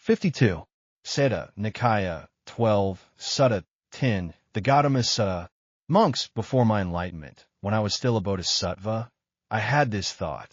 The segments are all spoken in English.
52. Saṃyutta Nikāya 12, Sutta 10, the Gotama Sutta. Monks, before my enlightenment, when I was still a bodhisattva, I had this thought.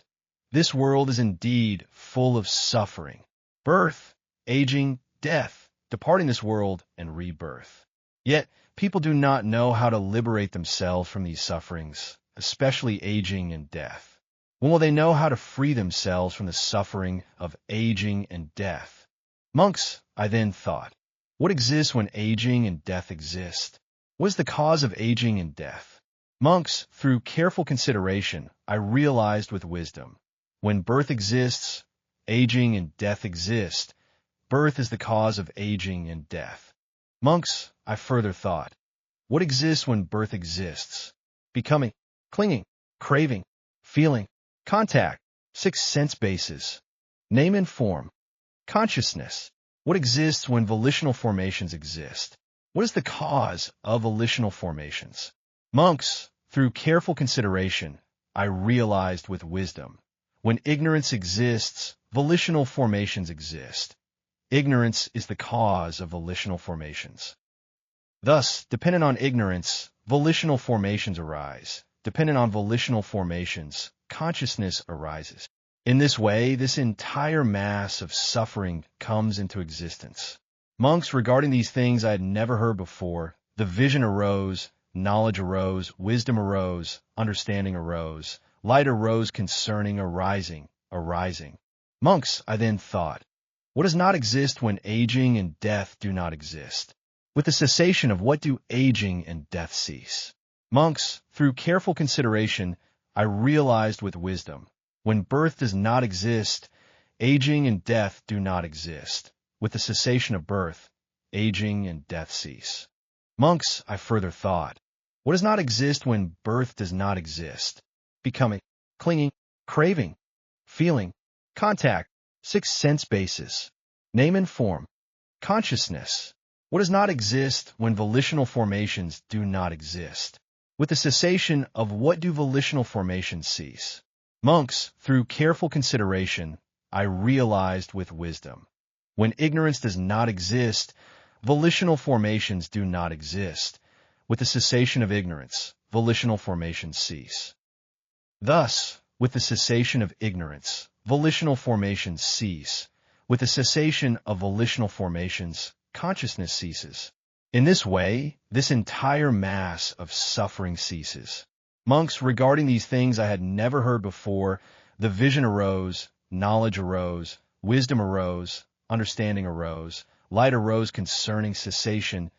This world is indeed full of suffering. Birth, aging, death, departing this world, and rebirth. Yet, people do not know how to liberate themselves from these sufferings, especially aging and death. When will they know how to free themselves from the suffering of aging and death? Monks, I then thought, what exists when aging and death exist? What is the cause of aging and death? Monks, through careful consideration, I realized with wisdom, when birth exists, aging and death exist. Birth is the cause of aging and death. Monks, I further thought, what exists when birth exists? Becoming, clinging, craving, feeling, contact, 6 sense bases, name and form, consciousness. What exists when volitional formations exist? What is the cause of volitional formations? Monks, through careful consideration, I realized with wisdom, when ignorance exists, volitional formations exist. Ignorance is the cause of volitional formations. Thus, dependent on ignorance, volitional formations arise. Dependent on volitional formations, consciousness arises. In this way, this entire mass of suffering comes into existence. Monks, regarding these things I had never heard before, the vision arose, knowledge arose, wisdom arose, understanding arose, light arose concerning arising. Monks, I then thought, what does not exist when aging and death do not exist? With the cessation of what do aging and death cease? Monks, through careful consideration, I realized with wisdom, when birth does not exist, aging and death do not exist. With the cessation of birth, aging and death cease. Monks, I further thought, what does not exist when birth does not exist? Becoming, clinging, craving, feeling, contact, 6 sense bases, name and form, consciousness. What does not exist when volitional formations do not exist? With the cessation of what do volitional formations cease? Monks, through careful consideration, I realized with wisdom, when ignorance does not exist, volitional formations do not exist. With the cessation of ignorance, volitional formations cease. Thus, with the cessation of ignorance, volitional formations cease. With the cessation of volitional formations, consciousness ceases. In this way, this entire mass of suffering ceases. Monks, regarding these things I had never heard before, the vision arose, knowledge arose, wisdom arose, understanding arose, light arose concerning cessation.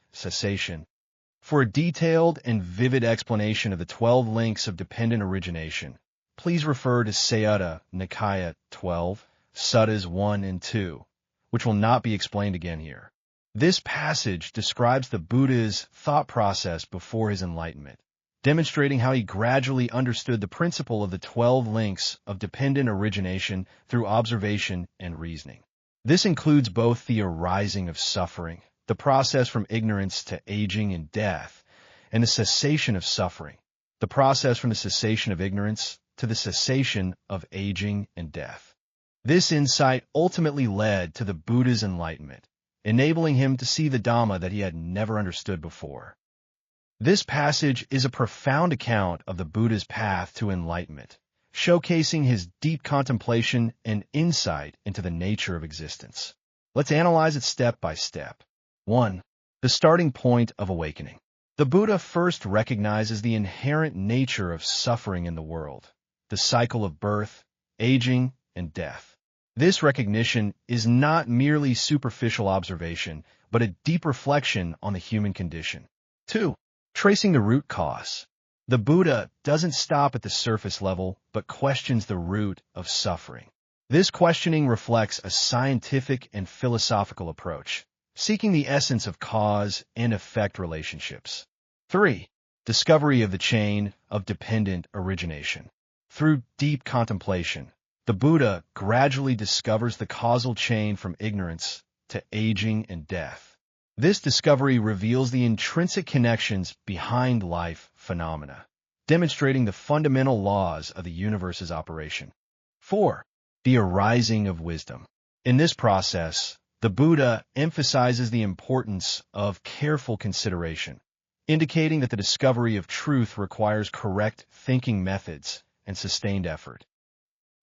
For a detailed and vivid explanation of the 12 links of dependent origination, please refer to Saṃyutta Nikāya 12, Suttas 1 and 2, which will not be explained again here. This passage describes the Buddha's thought process before his enlightenment, demonstrating how he gradually understood the principle of the 12 links of dependent origination through observation and reasoning. This includes both the arising of suffering, the process from ignorance to aging and death, and the cessation of suffering, the process from the cessation of ignorance to the cessation of aging and death. This insight ultimately led to the Buddha's enlightenment, enabling him to see the Dhamma that he had never understood before. This passage is a profound account of the Buddha's path to enlightenment, showcasing his deep contemplation and insight into the nature of existence. Let's analyze it step by step. 1. The starting point of awakening. The Buddha first recognizes the inherent nature of suffering in the world, the cycle of birth, aging, and death. This recognition is not merely superficial observation, but a deep reflection on the human condition. 2. Tracing the root cause. The Buddha doesn't stop at the surface level, but questions the root of suffering. This questioning reflects a scientific and philosophical approach, seeking the essence of cause and effect relationships. 3. Discovery of the chain of dependent origination. Through deep contemplation, the Buddha gradually discovers the causal chain from ignorance to aging and death. This discovery reveals the intrinsic connections behind life phenomena, demonstrating the fundamental laws of the universe's operation. 4. The arising of wisdom. In this process, The Buddha emphasizes the importance of careful consideration, indicating that the discovery of truth requires correct thinking methods and sustained effort.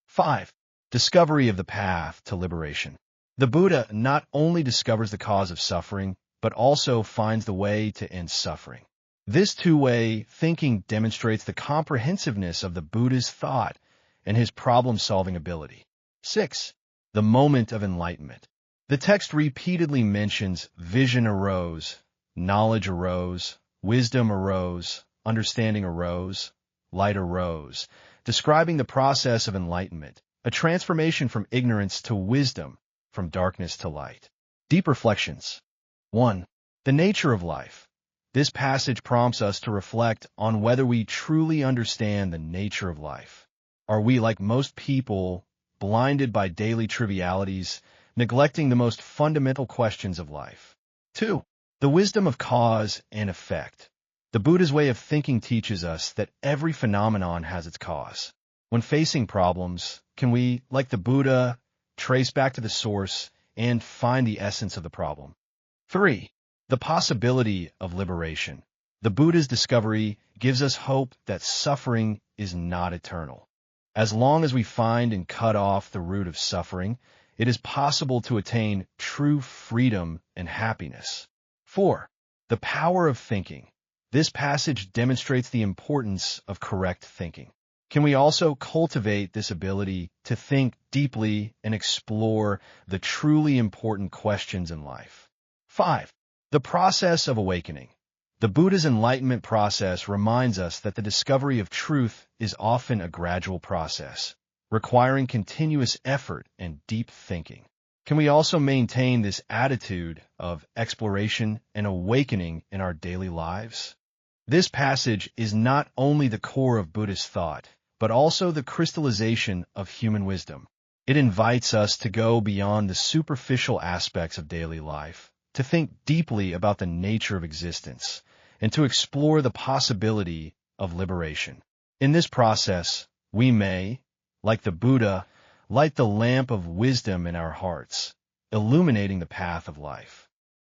5. Discovery of the path to liberation. The Buddha not only discovers the cause of suffering, but also finds the way to end suffering. This two-way thinking demonstrates the comprehensiveness of the Buddha's thought and his problem-solving ability. 6. The moment of enlightenment. The text repeatedly mentions vision arose, knowledge arose, wisdom arose, understanding arose, light arose, describing the process of enlightenment, a transformation from ignorance to wisdom, from darkness to light. Deep reflections. 1. The nature of life. This passage prompts us to reflect on whether we truly understand the nature of life. Are we, like most people, blinded by daily trivialities, neglecting the most fundamental questions of life? 2. The wisdom of cause and effect. The Buddha's way of thinking teaches us that every phenomenon has its cause. When facing problems, can we, like the Buddha, trace back to the source and find the essence of the problem? 3. The possibility of liberation. The Buddha's discovery gives us hope that suffering is not eternal. As long as we find and cut off the root of suffering, it is possible to attain true freedom and happiness. 4. The power of thinking. This passage demonstrates the importance of correct thinking. Can we also cultivate this ability to think deeply and explore the truly important questions in life? 5. The process of awakening. The Buddha's enlightenment process reminds us that the discovery of truth is often a gradual process, requiring continuous effort and deep thinking. Can we also maintain this attitude of exploration and awakening in our daily lives? This passage is not only the core of Buddhist thought, but also the crystallization of human wisdom. It invites us to go beyond the superficial aspects of daily life, to think deeply about the nature of existence, and to explore the possibility of liberation. In this process, we may, like the Buddha, light the lamp of wisdom in our hearts, illuminating the path of life.